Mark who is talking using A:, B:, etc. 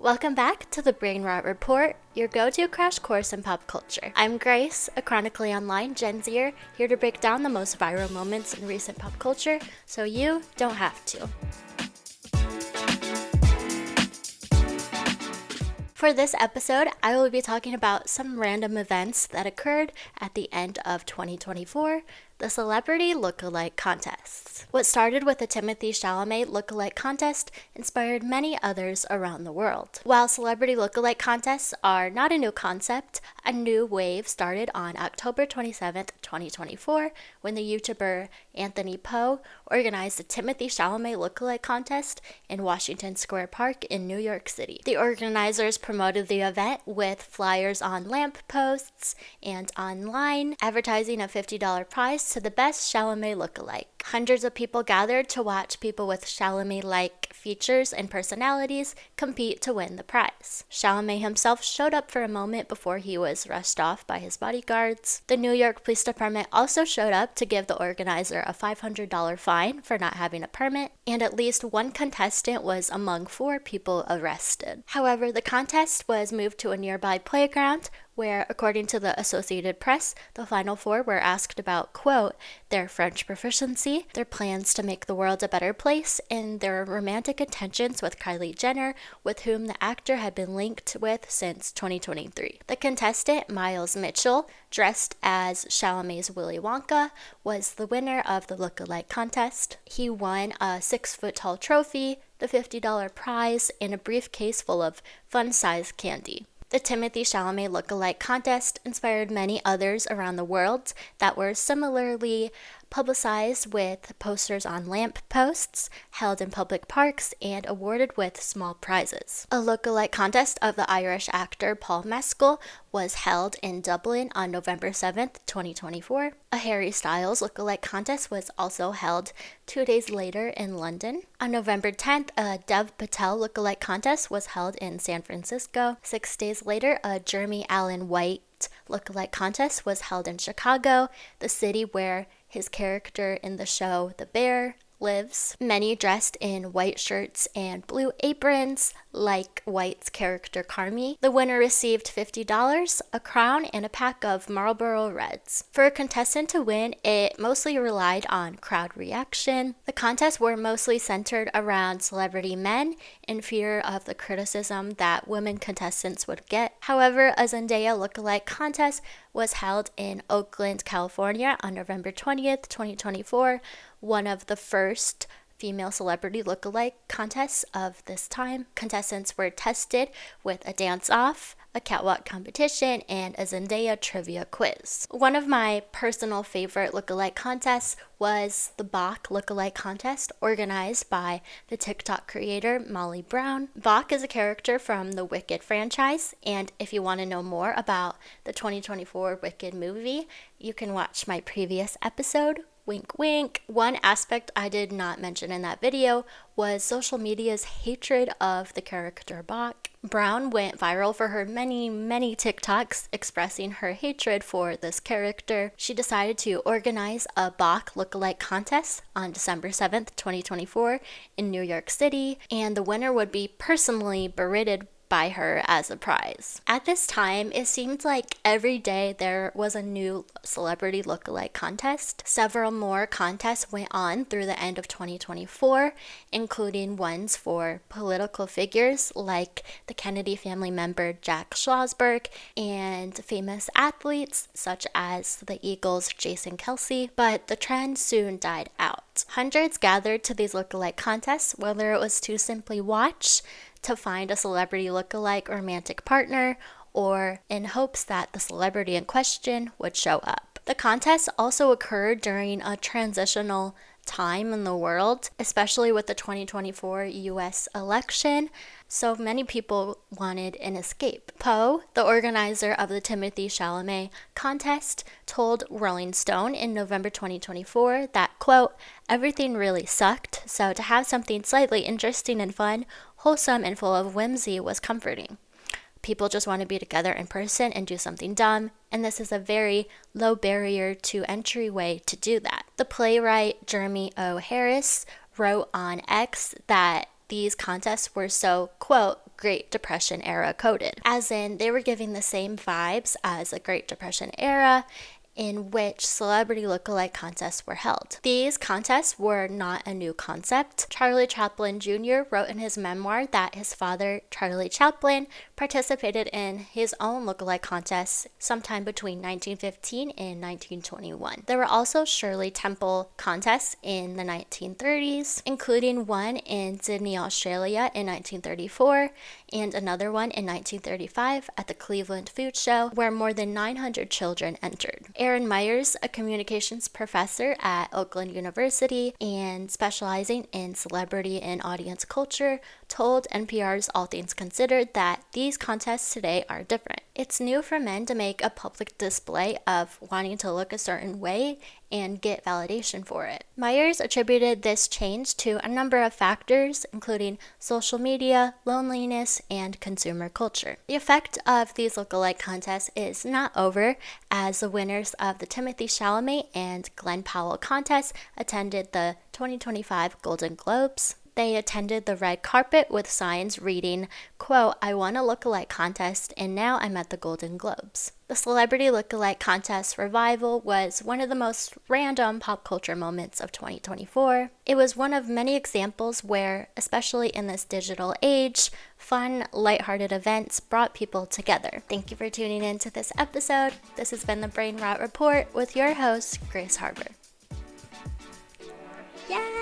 A: Welcome back to the Brain Rot Report, your go-to crash course in pop culture. I'm Grace, a chronically online Gen Zer, here to break down the most viral moments in recent pop culture so you don't have to. For this episode, I will be talking about some random events that occurred at the end of 2024, the Celebrity Lookalike Contests. What started with the Timothée Chalamet Lookalike Contest inspired many others around the world. While celebrity lookalike contests are not a new concept, a new wave started on October 27, 2024, when the YouTuber Anthony Poe organized the Timothée Chalamet Lookalike Contest in Washington Square Park in New York City. The organizers promoted the event with flyers on lamp posts and online, advertising a $50 prize to the best Chalamet lookalike. Hundreds of people gathered to watch people with Chalamet-like features and personalities compete to win the prize. Chalamet himself showed up for a moment before he was rushed off by his bodyguards. The New York Police Department also showed up to give the organizer a $500 fine for not having a permit, and at least one contestant was among 4 people arrested. However, the contest was moved to a nearby playground where, according to the Associated Press, the final 4 were asked about, quote, their French proficiency, their plans to make the world a better place, and their romantic intentions with Kylie Jenner, with whom the actor had been linked with since 2023. The contestant, Miles Mitchell, dressed as Chalamet's Willy Wonka, was the winner of the lookalike contest. He won a 6-foot-tall trophy, the $50 prize, and a briefcase full of fun-sized candy. The Timothée Chalamet Lookalike Contest inspired many others around the world that were similarly publicized with posters on lamp posts, held in public parks, and awarded with small prizes. A lookalike contest of the Irish actor Paul Mescal was held in Dublin on November 7th, 2024. A Harry Styles lookalike contest was also held 2 days later in London. On November 10th, a Dev Patel lookalike contest was held in San Francisco. 6 days later, a Jeremy Allen White lookalike contest was held in Chicago, the city where his character in the show The Bear lives. Many dressed in white shirts and blue aprons, like White's character Carmi. The winner received $50, a crown, and a pack of Marlboro Reds. For a contestant to win, it mostly relied on crowd reaction. The contests were mostly centered around celebrity men in fear of the criticism that women contestants would get. However, a Zendaya lookalike contest was held in Oakland, California on November 20th, 2024, one of the first female celebrity lookalike contests of this time. Contestants were tested with a dance-off, a catwalk competition, and a Zendaya trivia quiz. One of my personal favorite lookalike contests was the Bach lookalike contest organized by the TikTok creator Molly Brown. Bach is a character from the Wicked franchise, and if you want to know more about the 2024 Wicked movie, you can watch my previous episode. Wink, wink. One aspect I did not mention in that video was social media's hatred of the character Bach. Brown went viral for her many TikToks expressing her hatred for this character. She decided to organize a Bach lookalike contest on December 7th, 2024 in New York City, and the winner would be personally berated by her as a prize. At this time, it seemed like every day there was a new celebrity lookalike contest. Several more contests went on through the end of 2024, including ones for political figures like the Kennedy family member Jack Schlossberg and famous athletes such as the Eagles' Jason Kelce, but the trend soon died out. Hundreds gathered to these lookalike contests, whether it was to simply watch, to find a celebrity lookalike romantic partner, or in hopes that the celebrity in question would show up. The contest also occurred during a transitional time in the world, especially with the 2024 US election, so many people wanted an escape. Poe, the organizer of the Timothée Chalamet contest, told Rolling Stone in November 2024 that, quote, everything really sucked, so to have something slightly interesting and fun, wholesome and full of whimsy was comforting. People just want to be together in person and do something dumb, and this is a very low barrier to entry way to do that. The playwright Jeremy O. Harris wrote on X that these contests were so, quote, Great Depression era coded, as in they were giving the same vibes as a Great Depression era in which celebrity lookalike contests were held. These contests were not a new concept. Charlie Chaplin Jr. wrote in his memoir that his father, Charlie Chaplin, participated in his own lookalike contests sometime between 1915 and 1921. There were also Shirley Temple contests in the 1930s, including one in Sydney, Australia in 1934, and another one in 1935 at the Cleveland Food Show, where more than 900 children entered. Aaron Myers, a communications professor at Oakland University and specializing in celebrity and audience culture, told NPR's All Things Considered that these contests today are different. It's new for men to make a public display of wanting to look a certain way and get validation for it. Myers attributed this change to a number of factors, including social media, loneliness, and consumer culture. The effect of these lookalike contests is not over, as the winners of the Timothée Chalamet and Glenn Powell contests attended the 2025 Golden Globes. They attended the red carpet with signs reading, quote, "I won a lookalike contest and now I'm at the Golden Globes." The celebrity lookalike contest revival was one of the most random pop culture moments of 2024. It was one of many examples where, especially in this digital age, fun, lighthearted events brought people together. Thank you for tuning in to this episode. This has been the Brain Rot Report with your host, Grace Harbour. Yay!